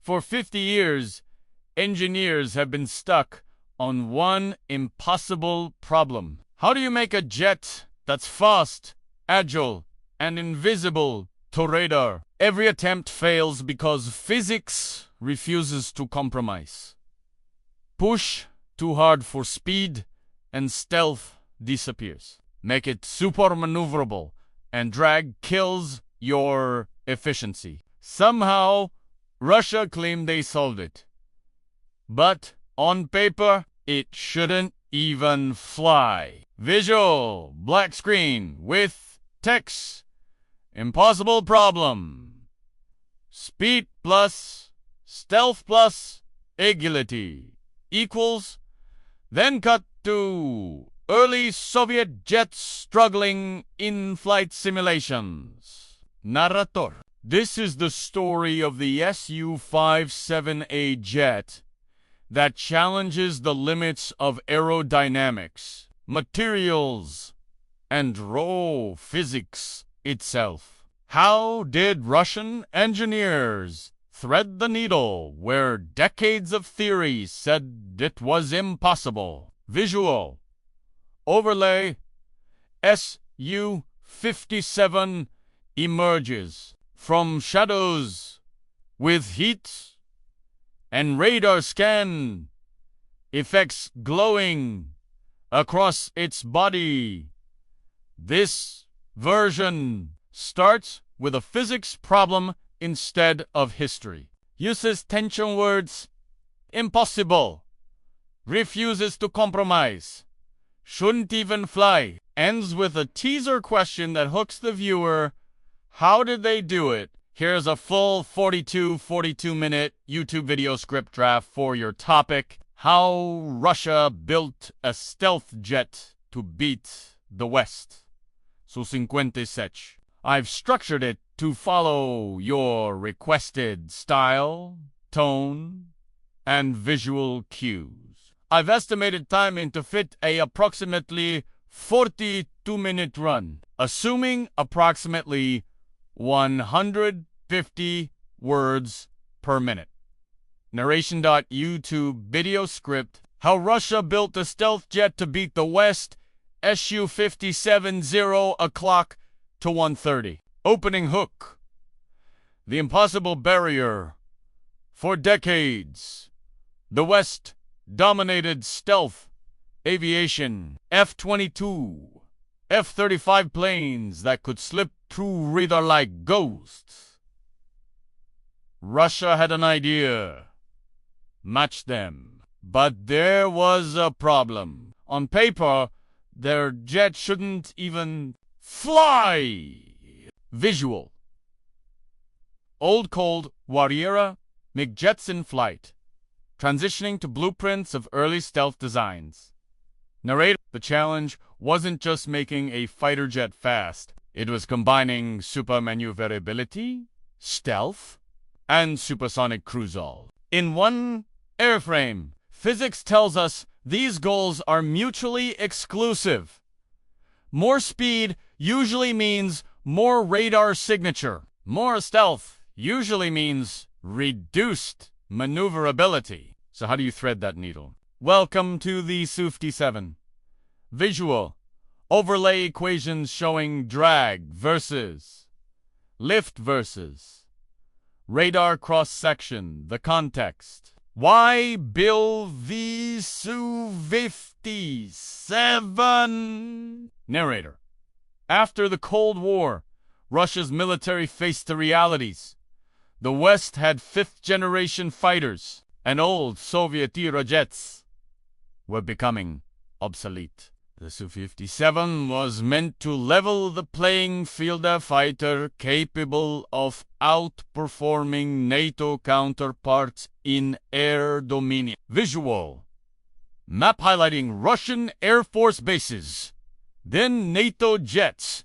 For 50 years, engineers have been stuck on one impossible problem. How do you make a jet that's fast, agile, and invisible to radar? Every attempt fails because physics refuses to compromise. Push too hard for speed, and stealth disappears. Make it super maneuverable, and drag kills your efficiency. Somehow, Russia claimed they solved it. But on paper, it shouldn't even fly. Visual, black screen with text. Impossible problem. Speed plus stealth plus agility equals. Then cut to early Soviet jets struggling in flight simulations. Narrator. This is the story of the Su-57A jet that challenges the limits of aerodynamics, materials, and raw physics itself. How did Russian engineers thread the needle where decades of theory said it was impossible? Visual. Overlay. Su-57 emerges from shadows with heat and radar scan effects glowing across its body. This version starts with a physics problem instead of history. Uses tension words. Impossible. Refuses to compromise. Shouldn't even fly. Ends with a teaser question that hooks the viewer. How did they do it? Here's a full 42-minute YouTube video script draft for your topic. How Russia built a stealth jet to beat the West. Su 57. I've structured it to follow your requested style, tone, and visual cues. I've estimated timing to fit a approximately 42-minute run, assuming approximately 150 words per minute. Narration.YouTube video script. How Russia built a stealth jet to beat the West. Su-57 0 o'clock to 1:30. Opening hook. The impossible barrier. For decades, the West dominated stealth aviation. F-22, F-35 planes that could slip through radar like ghosts. Russia had an idea. Match them. But there was a problem. On paper, their jet shouldn't even fly. Visual. Old cold Warriera make jets in flight, transitioning to blueprints of early stealth designs. Narrator. The challenge wasn't just making a fighter jet fast. It was combining super maneuverability, stealth, and supersonic cruise-all in one airframe. Physics tells us these goals are mutually exclusive. More speed usually means more radar signature. More stealth usually means reduced maneuverability. So how do you thread that needle? Welcome to the Su-57. Visual. Overlay equations showing drag versus lift versus radar cross-section, the context. Why build the Su-57? Narrator. After the Cold War, Russia's military faced the realities. The West had fifth-generation fighters, and old Soviet-era jets were becoming obsolete. The Su-57 was meant to level the playing field, a fighter capable of outperforming NATO counterparts in air domination. Visual. Map highlighting Russian Air Force bases, then NATO jets.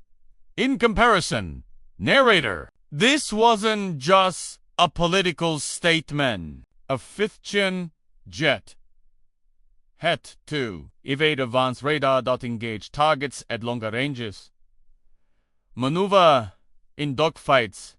In comparison, narrator. This wasn't just a political statement. A fifth-gen jet had to evade advanced radar, engage targets at longer ranges, maneuver in dogfights,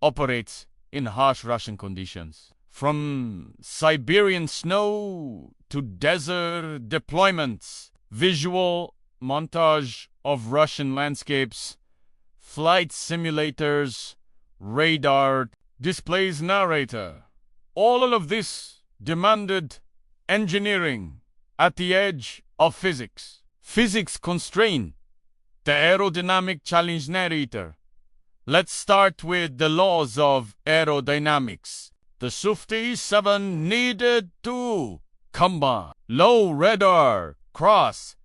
operates in harsh Russian conditions. From Siberian snow to desert deployments, visual montage of Russian landscapes, flight simulators, radar displays narrator. All of this demanded engineering at the edge of physics. Physics constrain the aerodynamic challenge narrator. Let's start with the laws of aerodynamics. The Su-57 needed to combine low radar cross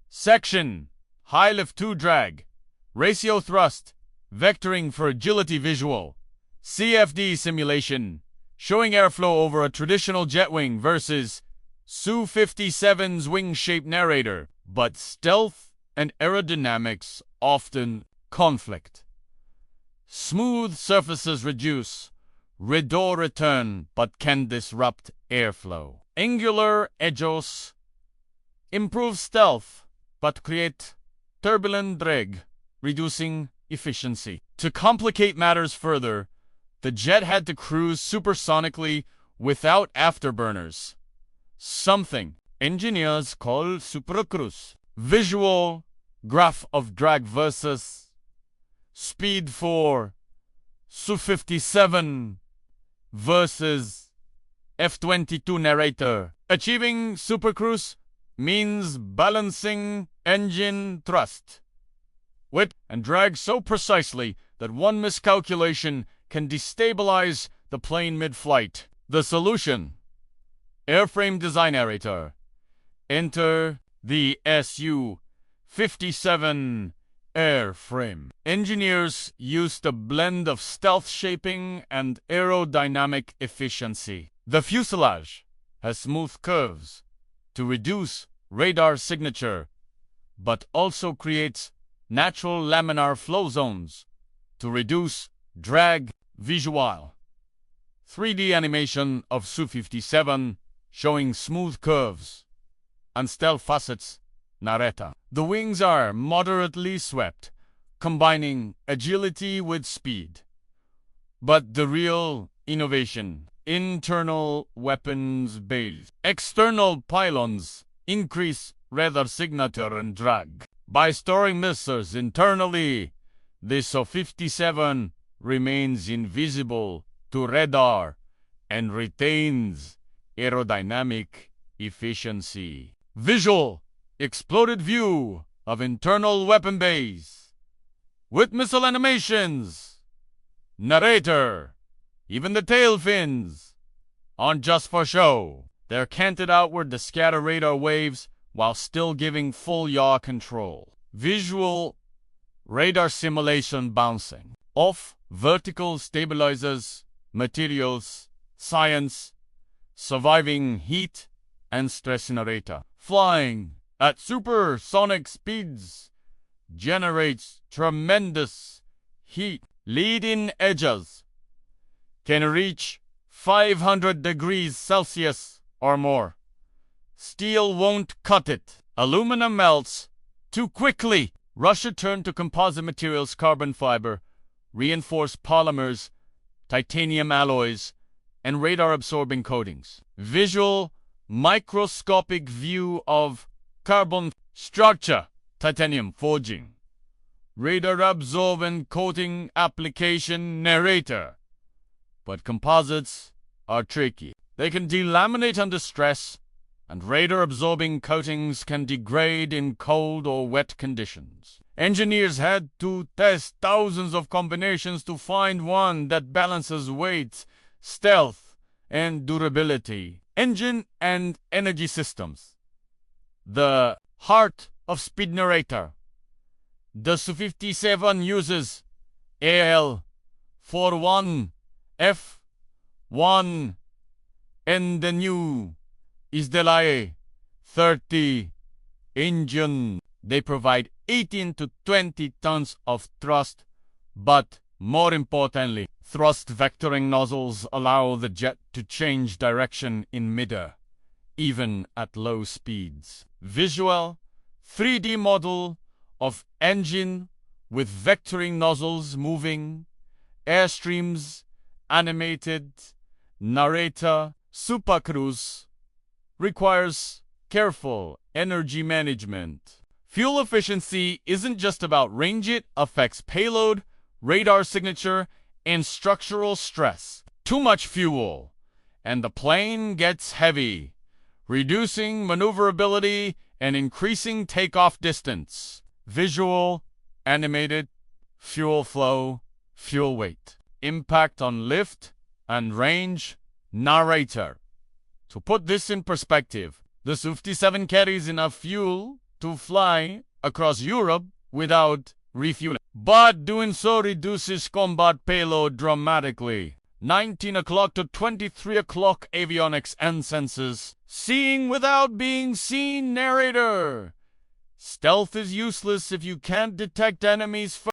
section, high lift-to drag, ratio thrust, vectoring for agility visual, CFD simulation, showing airflow over a traditional jet wing versus Su-57's wing-shaped narrator. But stealth and aerodynamics often conflict. Smooth surfaces reduce radar return but can disrupt airflow. Angular edges improve stealth but create turbulent drag, reducing efficiency. To complicate matters further, the jet had to cruise supersonically without afterburners, something engineers call supercruise. Visual graph of drag versus speed for Su-57 versus F-22 narrator. Achieving supercruise means balancing engine thrust, width, and drag so precisely that one miscalculation can destabilize the plane mid-flight. The solution: airframe design narrator. Enter the Su-57 airframe. Engineers used a blend of stealth shaping and aerodynamic efficiency. The fuselage has smooth curves to reduce radar signature, but also creates natural laminar flow zones to reduce drag visual. 3D animation of Su-57 showing smooth curves and stealth facets narrator. The wings are moderately swept, combining agility with speed. But the real innovation: internal weapons bays. External pylons increase radar signature and drag. By storing missiles internally, the Su-57 remains invisible to radar and retains aerodynamic efficiency. Visual exploded view of internal weapon bays with missile animations. Narrator: even the tail fins aren't just for show. They're canted outward to scatter radar waves while still giving full yaw control. Visual radar simulation bouncing off vertical stabilizers, materials, science, surviving heat and stress narrator. Flying at supersonic speeds generates tremendous heat. Leading edges can reach 500 degrees Celsius or more. Steel won't cut it. Aluminum melts too quickly. Russia turned to composite materials, carbon fiber, reinforced polymers, titanium alloys, and radar-absorbing coatings. Visual microscopic view of carbon structure, titanium forging, radar-absorbent coating application narrator. But composites are tricky. They can delaminate under stress, and radar-absorbing coatings can degrade in cold or wet conditions. Engineers had to test thousands of combinations to find one that balances weight, stealth, and durability. Engine and energy systems. The heart of speed narrator. The Su-57 uses AL-41 F1 and the new Isdelai 30 engine. They provide 18 to 20 tons of thrust, but more importantly, thrust vectoring nozzles allow the jet to change direction in midair, even at low speeds. Visual 3D model of engine with vectoring nozzles moving, airstreams animated, Narrator, supercruise, requires careful energy management. Fuel efficiency isn't just about range, it affects payload, radar signature, and structural stress. Too much fuel, and the plane gets heavy, reducing maneuverability and increasing takeoff distance. Visual, animated, fuel flow, fuel weight, impact on lift and range. Narrator. To put this in perspective, the Su-57 carries enough fuel to fly across Europe without refueling. But doing so reduces combat payload dramatically. 19 o'clock to 23 o'clock avionics and sensors. Seeing without being seen. Narrator. Stealth is useless if you can't detect enemies first.